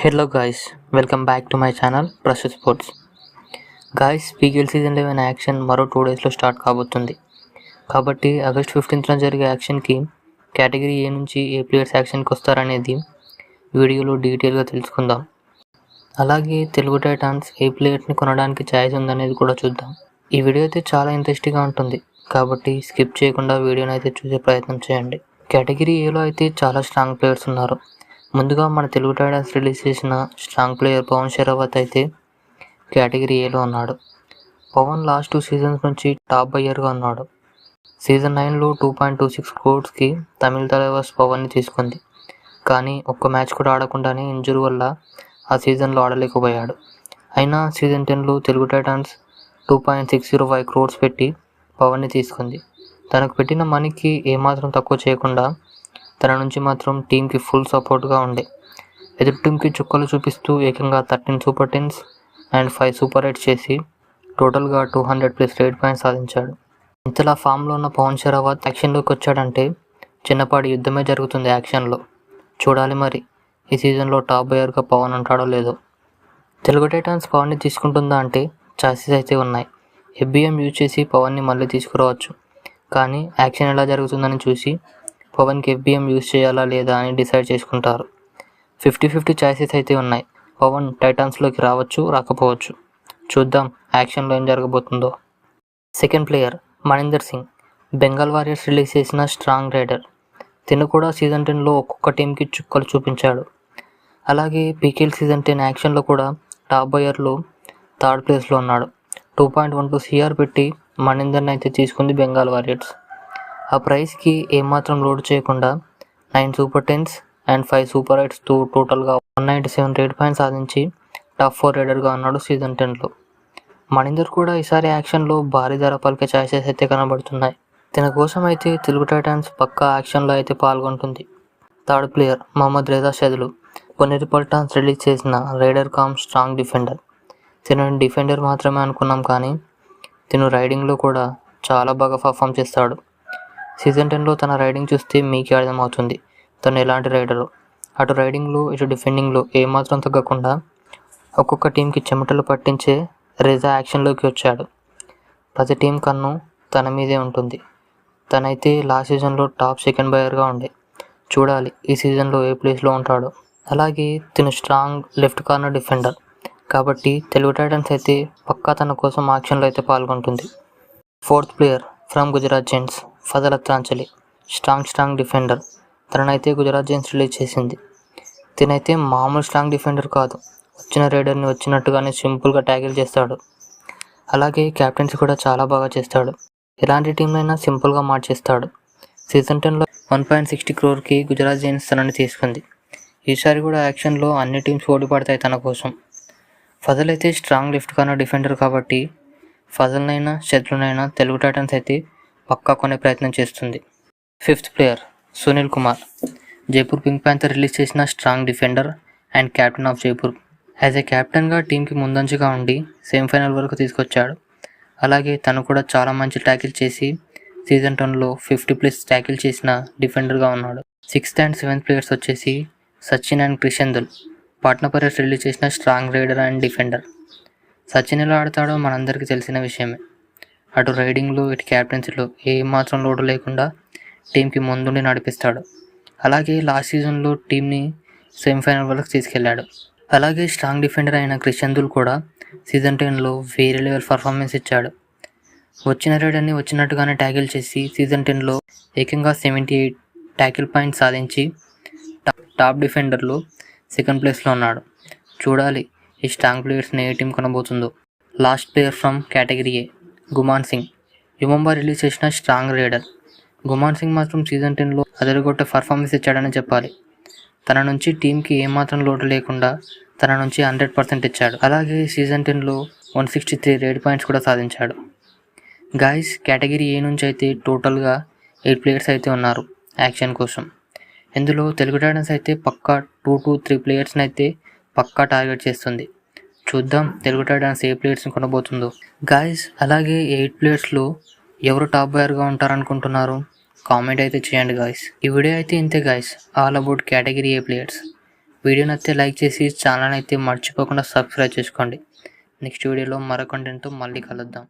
Hello guys, welcome back to my channel Prastut sports. Guys, PKL season 11 action మరో 2 డేస్లో start కాబోతుంది. కాబట్టి August 15న జరిగే యాక్షన్కి కేటగిరీ ఏ నుంచి ఏ ప్లేయర్స్ యాక్షన్కి వస్తారనేది వీడియోలో డీటెయిల్గా తెలుసుకుందాం. అలాగే తెలుగు టైటాన్స్ ఏ ప్లేయర్స్ని కొనడానికి ఛాయిస్ ఉందనేది కూడా చూద్దాం. ఈ వీడియో అయితే చాలా ఇంట్రెస్టింగ్గా ఉంటుంది, కాబట్టి స్కిప్ చేయకుండా వీడియోని అయితే చూసే ప్రయత్నం చేయండి. కేటగిరీ ఏలో అయితే చాలా స్ట్రాంగ్ ప్లేయర్స్ ఉన్నారు. ముందుగా మన తెలుగు టైటాన్స్ రిలీజ్ చేసిన స్ట్రాంగ్ ప్లేయర్ పవన్ షరావత్ అయితే కేటగిరీ ఏలో ఉన్నాడు. పవన్ లాస్ట్ 2 సీజన్స్ నుంచి టాప్ బయ్యర్గా ఉన్నాడు. సీజన్ 9లో 2.26 crores తమిళ తలైవర్స్ పవన్ని తీసుకుంది. కానీ ఒక్క మ్యాచ్ కూడా ఆడకుండానే ఇంజురీ వల్ల ఆ సీజన్లో ఆడలేకపోయాడు. అయినా సీజన్ 10లో తెలుగు టైటాన్స్ 2.605 crores పెట్టి పవన్ని తీసుకుంది. తనకు పెట్టిన మనీకి ఏమాత్రం తక్కువ చేయకుండా తన నుంచి మాత్రం టీంకి ఫుల్ సపోర్ట్గా ఉండే. ఎదురు టీంకి చుక్కలు చూపిస్తూ ఏకంగా 13 super 10s and 5 super 8s చేసి టోటల్గా 200+ రేట్ పాయింట్స్ సాధించాడు. ఇంతలా ఫామ్లో ఉన్న పవన్ షరావత్ యాక్షన్లోకి వచ్చాడంటే చిన్నపాటి యుద్ధమే జరుగుతుంది యాక్షన్లో. చూడాలి మరి ఈ సీజన్లో టాప్ బయర్గా పవన్ ఉంటాడో లేదో. తెలుగు టైటాన్స్ పవన్ని తీసుకుంటుందా అంటే ఛాయిసెస్ అయితే ఉన్నాయి. FBM యూజ్ చేసి పవన్ని మళ్ళీ తీసుకురావచ్చు, కానీ యాక్షన్ ఎలా జరుగుతుందని చూసి పవన్కి FBM యూజ్ చేయాలా లేదా అని డిసైడ్ చేసుకుంటారు. 50-50 ఛాయిసెస్ అయితే ఉన్నాయి. పవన్ టైటాన్స్లోకి రావచ్చు, రాకపోవచ్చు. చూద్దాం యాక్షన్లో ఏం జరగబోతుందో. Second player Maninder Singh, Bengal warriors release చేసిన స్ట్రాంగ్ రైడర్. తిను కూడా సీజన్ 10లో ఒక్కొక్క టీంకి చుక్కలు చూపించాడు. అలాగే పీకేఎల్ సీజన్ 10 యాక్షన్లో కూడా టాప్ బయర్లో థర్డ్ ప్లేస్లో ఉన్నాడు. 2.12 CR పెట్టి మణీందర్ని అయితే తీసుకుంది బెంగాల్ వారియర్స్. ఆ ప్రైస్కి ఏమాత్రం లోడ్ చేయకుండా 9 సూపర్ 10s అండ్ 5 సూపర్ 8sతో టోటల్గా 197 రేట్ పాయింట్స్ సాధించి టాప్ 4 రైడర్గా ఉన్నాడు సీజన్ 10లో. మణీందర్ కూడా ఈసారి యాక్షన్లో భారీ ధర పలికే ఛాయిసెస్ అయితే కనబడుతున్నాయి. తన కోసం అయితే తెలుగు టైటాన్స్ పక్కా యాక్షన్లో అయితే పాల్గొంటుంది. Third player Mohammed Reza షెద్లు, Ponneru పల్టాన్స్ release చేసిన రైడర్ స్ట్రాంగ్ డిఫెండర్. తినని డిఫెండర్ మాత్రమే అనుకున్నాం, కానీ తిను రైడింగ్లో కూడా చాలా బాగా పర్ఫామ్ చేస్తాడు. సీజన్ 10లో తన రైడింగ్ చూస్తే మీకే అర్థమవుతుంది తను ఎలాంటి రైడరు. అటు రైడింగ్లో ఇటు డిఫెండింగ్లో ఏమాత్రం తగ్గకుండా ఒక్కొక్క టీంకి చెమటలు పట్టించే రేజా యాక్షన్లోకి వచ్చాడు. ప్రతి టీం కన్ను తన మీదే ఉంటుంది. తనైతే లాస్ట్ సీజన్లో టాప్ సెకండ్ బయర్గా ఉండే. చూడాలి ఈ సీజన్లో ఏ ప్లేస్లో ఉంటాడో. అలాగే తిను స్ట్రాంగ్ లెఫ్ట్ కార్నర్ డిఫెండర్, కాబట్టి తెలుగు టైటన్స్ అయితే పక్కా తన కోసం యాక్షన్లో అయితే పాల్గొంటుంది. Fourth player from Gujarat giants, Fazel Atrachali, strong defender. తననైతే గుజరాత్ జెయింట్స్ రిలీజ్ చేసింది. తినైతే మామూలు స్ట్రాంగ్ డిఫెండర్ కాదు, వచ్చిన రైడర్ని వచ్చినట్టుగానే సింపుల్గా ట్యాకిల్ చేస్తాడు. అలాగే క్యాప్టెన్సీ కూడా చాలా బాగా చేస్తాడు. ఎలాంటి టీంనైనా సింపుల్గా మార్చేస్తాడు. సీజన్ 10లో 1.60 crores గుజరాత్ జెయింట్స్ తనని తీసుకుంది. ఈసారి కూడా యాక్షన్లో అన్ని టీమ్స్ పోటీ పడతాయి తన కోసం. ఫజల్ అయితే స్ట్రాంగ్ లెఫ్ట్ కార్నర్ డిఫెండర్, కాబట్టి ఫజల్నైనా షెద్లునైనా తెలుగు టైటన్స్ అయితే పక్కా కొనే ప్రయత్నం చేస్తుంది. Fifth player Sunil Kumar, Jaipur pink panther release చేసిన strong defender and captain of Jaipur. As a కెప్టెన్గా టీంకి ముందంజగా ఉండి సెమీఫైనల్ వరకు తీసుకొచ్చాడు. అలాగే తను కూడా చాలా మంచి ట్యాకిల్ చేసి సీజన్ 10లో 50+ ట్యాకిల్ చేసిన డిఫెండర్గా ఉన్నాడు. 6th and 7th ప్లేయర్స్ వచ్చేసి Sachin and Krishan Dhull, Patna pirates release చేసిన strong raider and defender. Sachin ఎలా ఆడతాడో మనందరికీ తెలిసిన విషయమే. అటు రైడింగ్లో ఇటు క్యాప్టెన్సీలో ఏమాత్రం లోటు లేకుండా టీంకి ముందుండి నడిపిస్తాడు. అలాగే లాస్ట్ సీజన్లో టీంని సెమీఫైనల్ వరకు తీసుకెళ్లాడు. అలాగే స్ట్రాంగ్ డిఫెండర్ అయిన క్రిషెందుల్ కూడా సీజన్ 10లో వేరే లెవెల్ పర్ఫార్మెన్స్ ఇచ్చాడు. వచ్చిన రైడర్ని వచ్చినట్టుగానే ట్యాకిల్ చేసి సీజన్ 10లో ఏకంగా 78 ట్యాకిల్ పాయింట్స్ సాధించి టాప్ డిఫెండర్లో సెకండ్ ప్లేస్లో ఉన్నాడు. చూడాలి ఈ స్ట్రాంగ్ ప్లేయర్స్ని ఏ టీం కొనబోతుందో. Last player from category A Guman Singh, U Mumba release చేసిన స్ట్రాంగ్ రైడర్. గుమాన్ సింగ్ మాత్రం సీజన్ 10లో అదరగొట్టే పర్ఫార్మెన్స్ ఇచ్చాడని చెప్పాలి. తన నుంచి టీంకి ఏమాత్రం లోటు లేకుండా తన నుంచి 100% ఇచ్చాడు. అలాగే సీజన్ 10లో 163 రేట్ పాయింట్స్ కూడా సాధించాడు. గాయస్, కేటగిరీ ఏ నుంచి అయితే టోటల్గా 8 ప్లేయర్స్ అయితే ఉన్నారు యాక్షన్ కోసం. ఇందులో తెలుగు టైటన్స్ అయితే పక్కా 2 to 3 ప్లేయర్స్ని అయితే పక్కా టార్గెట్ చేస్తుంది. చూద్దాం తెలుగు టైటన్స్ ఏ ప్లేయర్స్ని కొనబోతుందో. గాయస్, అలాగే 8 ప్లేయర్స్లో ఎవరు టాప్ బయర్గా ఉంటారనుకుంటున్నారు? కామెంట్ అయితే చేయండి గాయస్. ఈ వీడియో అయితే ఇంతే guys, all about category A players. Video నచ్చితే లైక్ చేసి ఛానల్ అయితే మర్చిపోకుండా సబ్స్క్రైబ్ చేసుకోండి. నెక్స్ట్ వీడియోలో మరో కంటెంట్తో మళ్ళీ కలుద్దాం.